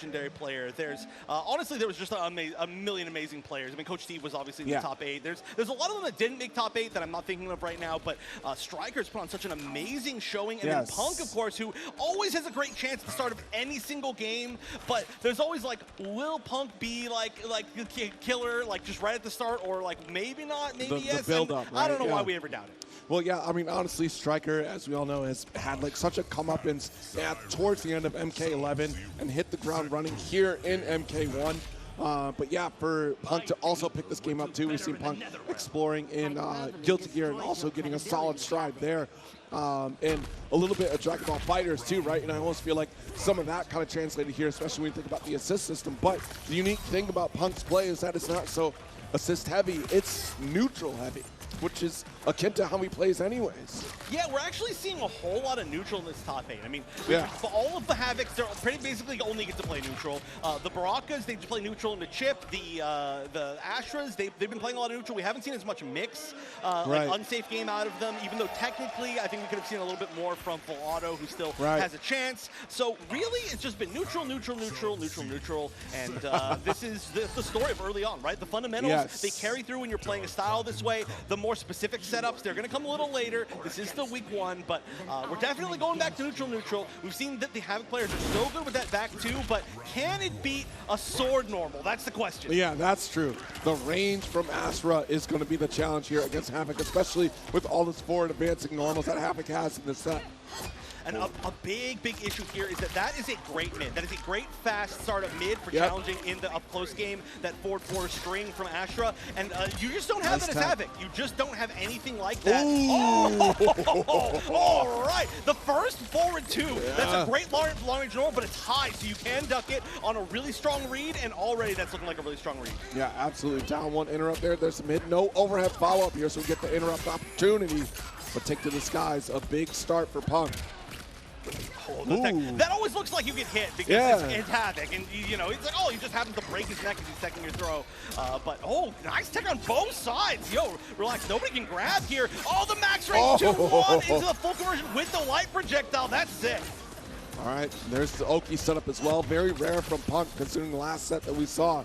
legendary player. There's honestly, there was just a million amazing players. I mean, Coach Steve was obviously in the top 8. There's a lot of them that didn't make top 8 that I'm not thinking of right now, but STRYKER's put on such an amazing showing, and then Punk, of course, who always has a great chance at the start of any single game, but there's always like, will Punk be like the killer, like just right at the start, or like maybe not, maybe yes. The build up, right? I don't know why we ever doubt it. Well, yeah, I mean, honestly, STRYKER, as we all know, has had like such a comeuppance towards the end of MK11 and hit the ground running here in MK1. But yeah, for Punk to also pick this game up too, we've seen Punk exploring in Guilty Gear and also getting a solid stride there. And a little bit of Dragon Ball Fighters too, right? And I almost feel like some of that kind of translated here, especially when you think about the assist system. But the unique thing about Punk's play is that it's not so assist heavy, it's neutral heavy, which is akin to how he plays anyways. Yeah, we're actually seeing a whole lot of neutral in this top 8. I mean, for all of the Havocs, they're pretty basically only get to play neutral. The Barakas, they play neutral in the chip. The Astras, they've been playing a lot of neutral. We haven't seen as much mix, like unsafe game out of them, even though technically I think we could have seen a little bit more from Full Auto, who still has a chance. So really, it's just been neutral, neutral, neutral, neutral, neutral, and this is the story of early on, right? The fundamentals, they carry through when you're playing a style this way. The more specific setups, they're going to come a little later. This is still week 1, but we're definitely going back to neutral, neutral. We've seen that the Havoc players are so good with that back 2, but can it beat a sword normal? That's the question. Yeah, that's true. The range from Astra is going to be the challenge here against Havoc, especially with all this forward advancing normals that Havoc has in this set. And a big issue here is that is a great mid. That is a great fast start of mid for challenging in the up-close game, that forward 4 string from Astra. And you just don't have that as Havoc. You just don't have anything like that. All right. The first forward 2. That's a great long-range normal, but it's high, so you can duck it on a really strong read, and already that's looking like a really strong read. Yeah, absolutely. Down 1 interrupt there. There's some mid. No overhead follow-up here, so we get the interrupt opportunity. But take to the skies, a big start for Punk. That always looks like you get hit because it's Havoc, and you know, it's like, oh, you just happen to break his neck as he's taking your throw. But nice tech on both sides. Yo, relax, nobody can grab here. Oh, the max range 2-1 into the full conversion with the light projectile. That's sick. All right, there's the Oki setup as well. Very rare from Punk considering the last set that we saw.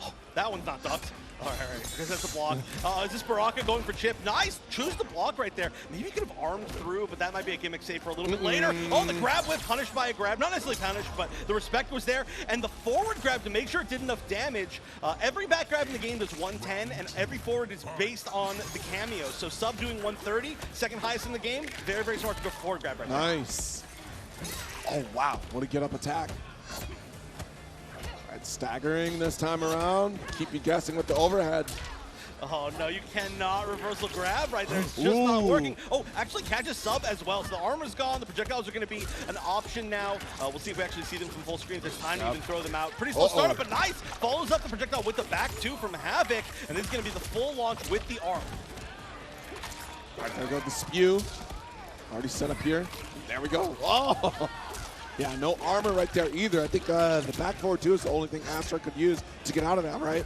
Oh, that one's not ducked. All right, because that's a block. Is this Baraka going for chip? Nice, choose the block right there. Maybe he could have armed through, but that might be a gimmick save for a little bit later. Oh, the grab whip punished by a grab. Not necessarily punished, but the respect was there. And the forward grab, to make sure it did enough damage, every back grab in the game does 110, and every forward is based on the cameo. So sub doing 130, second highest in the game. Very, very smart to go for forward grab right now. Nice. Oh, wow, what a get-up attack. Staggering this time around. Keep you guessing with the overhead. Oh, no, you cannot reversal grab right there. It's just not working. Oh, actually catches sub as well. So the armor's gone. The projectiles are going to be an option now. We'll see if we actually see them from full screen. If there's time to even throw them out. Pretty slow startup, but nice. Follows up the projectile with the back 2 from Havoc. And this is going to be the full launch with the arm. All right, there we go. The spew. Already set up here. There we go. Oh. Yeah, no armor right there either. I think the back forward 2 is the only thing Astra could use to get out of that, right?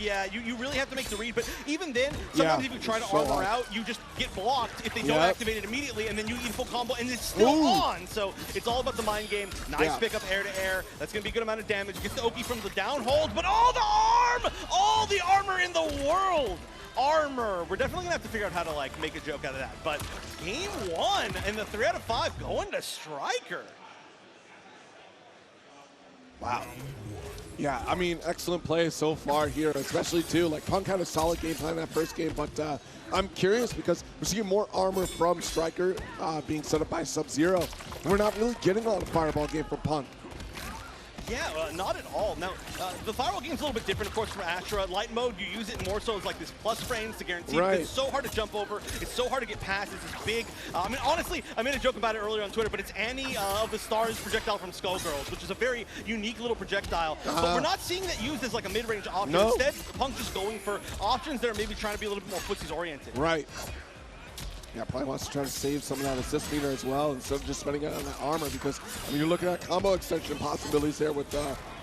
Yeah, you really have to make the read, but even then, sometimes if you try to armor out, you just get blocked if they don't activate it immediately, and then you eat full combo, and it's still on. So it's all about the mind game. Nice pickup air to air. That's going to be a good amount of damage. Gets the Oki from the down hold, but the arm! All the armor in the world! Armor. We're definitely going to have to figure out how to like make a joke out of that. But game 1 and the 3 out of 5 going to STRYKER. Wow. Yeah, I mean, excellent play so far here, especially too. Like, Punk had a solid game plan that first game, but I'm curious because we're seeing more armor from STRYKER being set up by Sub-Zero. We're not really getting a lot of fireball game from Punk. Yeah, not at all. Now, the firewall game's a little bit different, of course, from Astra. Light mode, you use it more so as like this plus frames to guarantee. It's so hard to jump over. It's so hard to get past. It's this big. I mean, honestly, I made a joke about it earlier on Twitter, but it's Annie of the Stars projectile from Skullgirls, which is a very unique little projectile. But we're not seeing that used as like a mid-range option. Instead, Punk's just going for options that are maybe trying to be a little bit more footsies oriented. Right. Yeah, probably wants to try to save some of that assist meter as well instead of just spending it on that armor because, I mean, you're looking at combo extension possibilities there with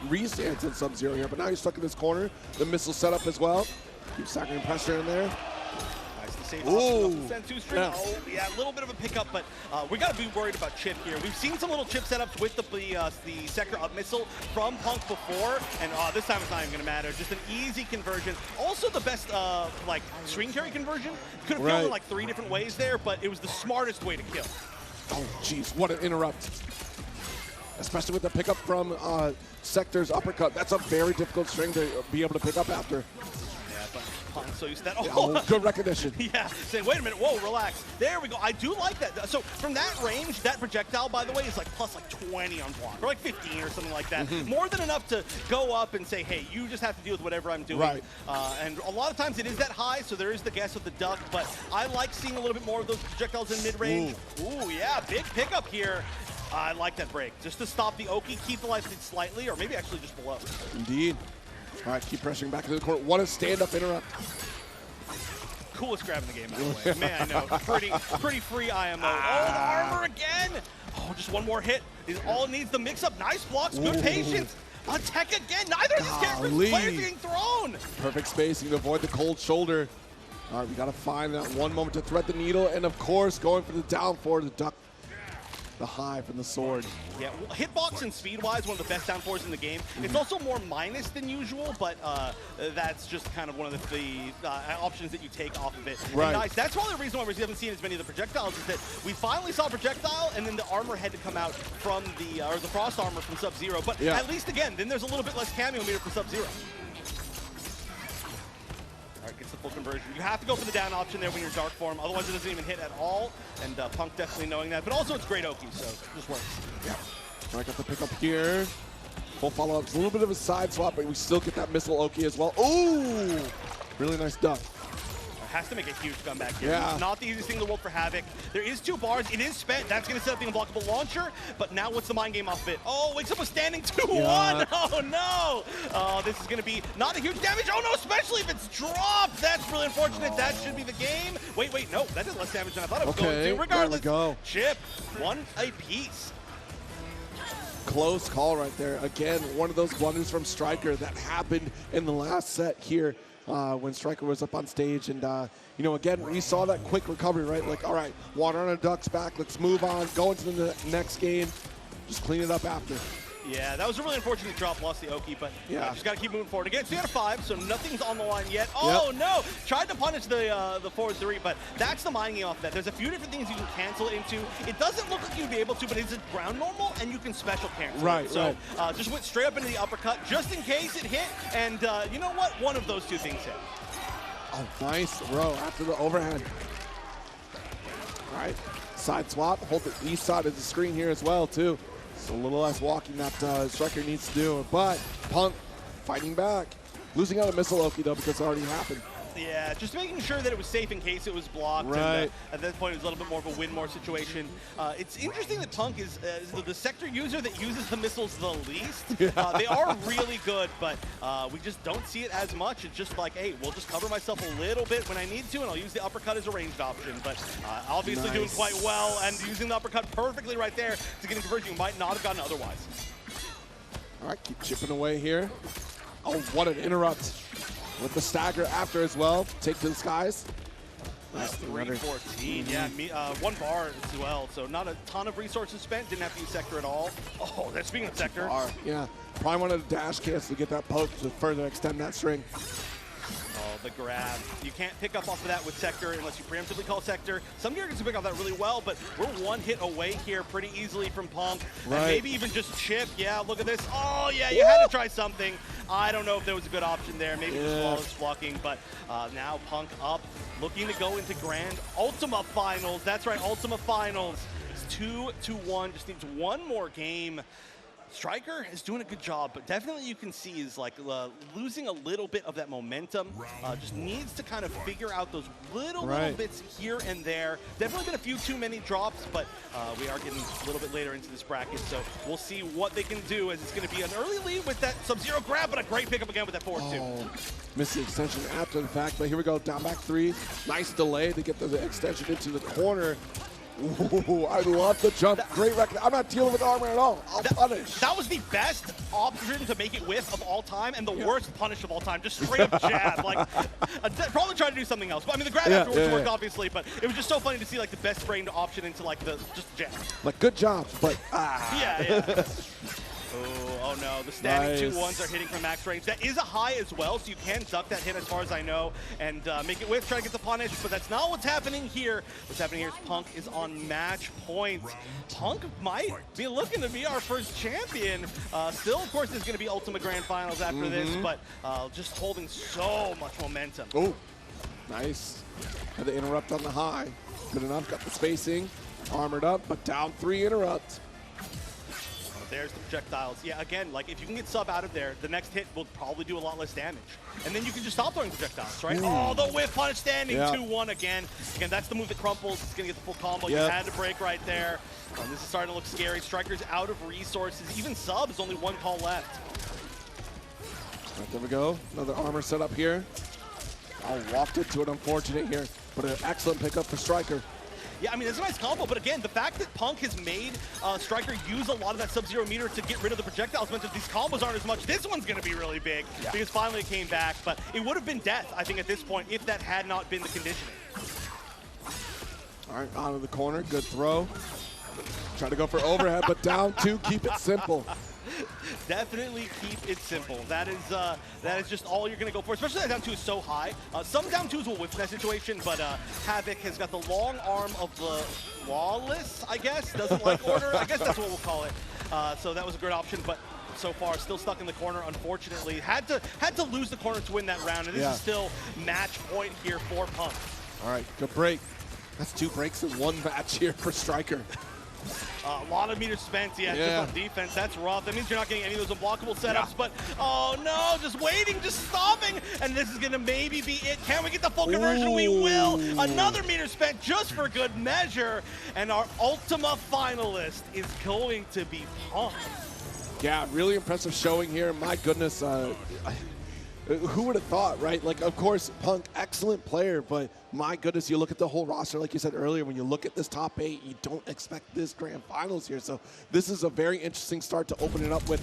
Resands and Sub-Zero here, but now you're stuck in this corner. The missile setup as well. Keep stacking pressure in there. Nice. safe Ooh. option of the Sensu string. Yeah. Oh, yeah, a little bit of a pickup, but we got to be worried about chip here. We've seen some little chip setups with the sector up missile from Punk before, and this time it's not even going to matter. Just an easy conversion. Also the best like string carry conversion. Could have killed in like 3 different ways there, but it was the smartest way to kill. Oh, jeez, what an interrupt. Especially with the pickup from Sector's uppercut. That's a very difficult string to be able to pick up after. Yeah, but Punk so used to that. Oh, good recognition. Yeah, saying, wait a minute, whoa, relax. There we go. I do like that. So from that range, that projectile, by the way, is like plus like 20 on block, or like 15 or something like that. More than enough to go up and say, hey, you just have to deal with whatever I'm doing. Right. And a lot of times it is that high, so there is the guess with the duck, but I like seeing a little bit more of those projectiles in mid-range. Ooh, yeah, big pickup here. I like that break. Just to stop the Oki, keep the life lead slightly, or maybe actually just below. Indeed. All right, keep pressuring back into the court. What a stand-up interrupt. Coolest grab in the game, by the way. Man, I know. Pretty free IMO. Oh, the armor again. Oh, just one more hit is all it needs. The mix-up. Nice blocks. Good patience. A tech again. Neither of these characters players are getting thrown. Perfect spacing to avoid the cold shoulder. All right, we got to find that one moment to thread the needle. And, of course, going for the down four to duck the high from the sword. Yeah, well, hitbox and speed-wise, one of the best down fours in the game. It's also more minus than usual, but that's just kind of one of the options that you take off of it. Right. And nice. That's probably the reason why we haven't seen as many of the projectiles is that we finally saw projectile, and then the armor had to come out from the frost armor from Sub-Zero. But at least again, then there's a little bit less cameo meter from Sub-Zero. Gets the full conversion. You have to go for the down option there when you're dark form, otherwise it doesn't even hit at all. And Punk definitely knowing that, but also it's great Oki, so it just works. Yeah. All right, got the pickup here. Full follow-up. It's a little bit of a side swap, but we still get that missile Oki as well. Ooh! Really nice duck. Has to make a huge comeback here. Yeah. It's not the easiest thing in the world for Havoc. There is 2 bars. It is spent. That's going to set up the unblockable launcher. But now what's the mind game off of it? Oh, wakes up with standing 2-1. Yeah. Oh, no. Oh, this is going to be not a huge damage. Oh, no, especially if it's dropped. That's really unfortunate. That should be the game. Wait, no. That did less damage than I thought it was going to. Regardless, there we go. Chip, 1 apiece. Close call right there. Again, one of those blunders from STRYKER that happened in the last set here when STRYKER was up on stage. And, you know, again, we saw that quick recovery, right? Like, all right, water on a duck's back. Let's move on. Go into the next game. Just clean it up after. Yeah, that was a really unfortunate drop, lost the Oki, but just got to keep moving forward. Again, 3 out of 5, so nothing's on the line yet. Oh, no! Tried to punish the forward 3, but that's the mind game off that. There's a few different things you can cancel into. It doesn't look like you'd be able to, but it's a ground normal, and you can special cancel. Right, so just went straight up into the uppercut, just in case it hit, and you know what? One of those 2 things hit. Oh, nice throw after the overhand. All right, side swap. Hold the east side of the screen here as well, too. So a little less walking that STRYKER needs to do. But Punk fighting back. Losing out a missile Oki, though, because it already happened. Yeah, just making sure that it was safe in case it was blocked. Right. And, at that point, it was a little bit more of a win-more situation. It's interesting that Punk is the sector user that uses the missiles the least. They are really good, but we just don't see it as much. It's just like, hey, we'll just cover myself a little bit when I need to, and I'll use the uppercut as a ranged option. But obviously doing quite well, and using the uppercut perfectly right there to get a conversion you might not have gotten otherwise. All right, keep chipping away here. Oh, what an interrupt. With the stagger after as well. Take to the skies. Nice 3-14, yeah, 1 bar as well, so not a ton of resources spent, didn't have to use sector at all. Oh, that's speaking of sector. Yeah, probably wanted to dash cancel to get that poke to further extend that string. Oh, the grab. You can't pick up off of that with sector unless you preemptively call sector. Some characters can pick off that really well, but we're 1 hit away here pretty easily from Punk. Right. And maybe even just chip. Yeah, look at this. Oh, yeah, you had to try something. I don't know if there was a good option there. Maybe just flawless blocking, but now Punk up, looking to go into Grand Ultima Finals. That's right, Ultima Finals. It's 2-1, just needs 1 more game. STRYKER is doing a good job, but definitely you can see is like losing a little bit of that momentum. Just needs to kind of figure out those little bits here and there. Definitely been a few too many drops, but we are getting a little bit later into this bracket, so we'll see what they can do, as it's going to be an early lead with that Sub-Zero grab, but a great pickup again with that forward 2. Missed the extension after the fact, but here we go, down back 3. Nice delay to get the extension into the corner. Ooh, I love the jump. Great record. I'm not dealing with armor at all. I'll punish. That was the best option to make it whiff of all time and the worst punish of all time. Just straight up jab. Like, probably try to do something else. But I mean, the grab afterwards worked, obviously, but it was just so funny to see like the best framed option into like the just jab. Like, good job, but Yeah. Oh no, the standing 2-1s are hitting from max range. That is a high as well, so you can duck that hit as far as I know and make it whiff, try to get the punish, but that's not what's happening here. What's happening here is Punk is on match point. Punk might be looking to be our first champion. Still, of course, there's going to be Ultimate Grand Finals after this, but just holding so much momentum. Oh, nice. Had to interrupt on the high. Good enough, got the spacing. Armored up, but down 3 interrupt. There's the projectiles. Yeah, again, like if you can get sub out of there, the next hit will probably do a lot less damage. And then you can just stop throwing projectiles, right? Oh, the whiff punish standing 2-1 again. Again, that's the move that crumples. It's going to get the full combo. You had to break right there. This is starting to look scary. Striker's out of resources. Even subs, only 1 call left. Right, there we go. Another armor set up here. I walked into it, unfortunate here, but an excellent pickup for Stryker. Yeah, I mean, it's a nice combo, but again, the fact that Punk has made Stryker use a lot of that Sub-Zero meter to get rid of the projectiles meant that these combos aren't as much. This one's going to be really big because finally it came back, but it would have been death, I think, at this point if that had not been the conditioning. All right, out of the corner, good throw. Try to go for overhead, but down 2, keep it simple. Definitely keep it simple. That is just all you're going to go for, especially that down 2 is so high. Some down 2s will whiff in that situation, but Havoc has got the long arm of the flawless, I guess. Doesn't like order. I guess that's what we'll call it. So that was a great option, but so far still stuck in the corner, unfortunately. Had to lose the corner to win that round, and this is still match point here for Punk. All right, good break. That's 2 breaks in 1 match here for Stryker. A lot of meters spent, just on defense. That's rough. That means you're not getting any of those unblockable setups, but oh no, just waiting, just stopping, and this is gonna maybe be it. Can we get the full conversion? We will. Another meter spent just for good measure, and our Ultima finalist is going to be Punk. Yeah, really impressive showing here. My goodness, who would have thought, right? Like, of course, Punk, excellent player, but my goodness, you look at the whole roster, like you said earlier, when you look at this top 8, you don't expect this grand finals here. So this is a very interesting start to open it up with.